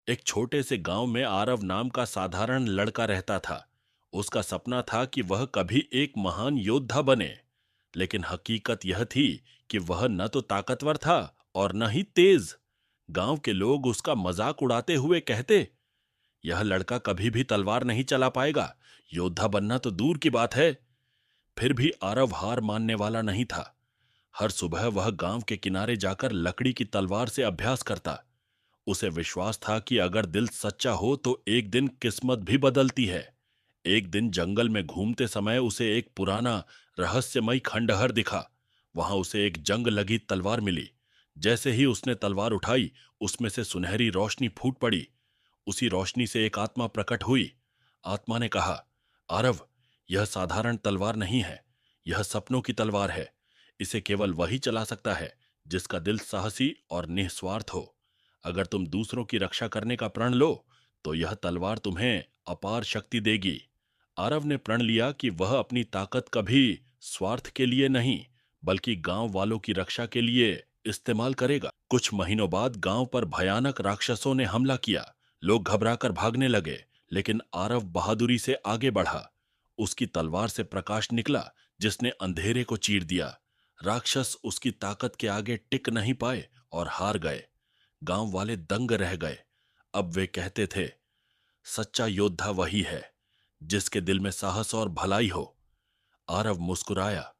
एक छोटे से गांव में आरव नाम का साधारण लड़का रहता था। उसका सपना था कि वह कभी एक महान योद्धा बने। लेकिन हकीकत यह थी कि वह न तो ताकतवर था और न ही तेज। गांव के लोग उसका मजाक उड़ाते हुए कहते, यह लड़का कभी भी तलवार नहीं चला पाएगा, योद्धा बनना तो दूर की बात है। फिर भी आरव हार मानने वाला नहीं था। हर सुबह वह गांव के किनारे जाकर लकड़ी की तलवार से अभ्यास करता। उसे विश्वास था कि अगर दिल सच्चा हो तो एक दिन किस्मत भी बदलती है। एक दिन जंगल में घूमते समय उसे एक पुराना रहस्यमयी खंडहर दिखा। वहां उसे एक जंग लगी तलवार मिली। जैसे ही उसने तलवार उठाई, उसमें से सुनहरी रोशनी फूट पड़ी। उसी रोशनी से एक आत्मा प्रकट हुई। आत्मा ने कहा, आरव, यह साधारण तलवार नहीं है, यह सपनों की तलवार है। इसे केवल वही चला सकता है जिसका दिल साहसी और निस्वार्थ हो। अगर तुम दूसरों की रक्षा करने का प्रण लो तो यह तलवार तुम्हें अपार शक्ति देगी। आरव ने प्रण लिया कि वह अपनी ताकत कभी स्वार्थ के लिए नहीं, बल्कि गांव वालों की रक्षा के लिए इस्तेमाल करेगा। कुछ महीनों बाद गांव पर भयानक राक्षसों ने हमला किया। लोग घबराकर भागने लगे, लेकिन आरव बहादुरी से आगे बढ़ा। उसकी तलवार से प्रकाश निकला जिसने अंधेरे को चीर दिया। राक्षस उसकी ताकत के आगे टिक नहीं पाए और हार गए। गांव वाले दंग रह गए। अब वे कहते थे, सच्चा योद्धा वही है जिसके दिल में साहस और भलाई हो। आरव मुस्कुराया।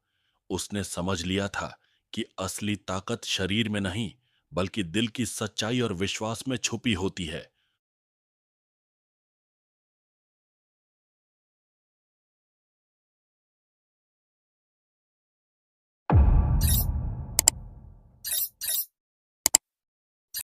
उसने समझ लिया था कि असली ताकत शरीर में नहीं, बल्कि दिल की सच्चाई और विश्वास में छुपी होती है।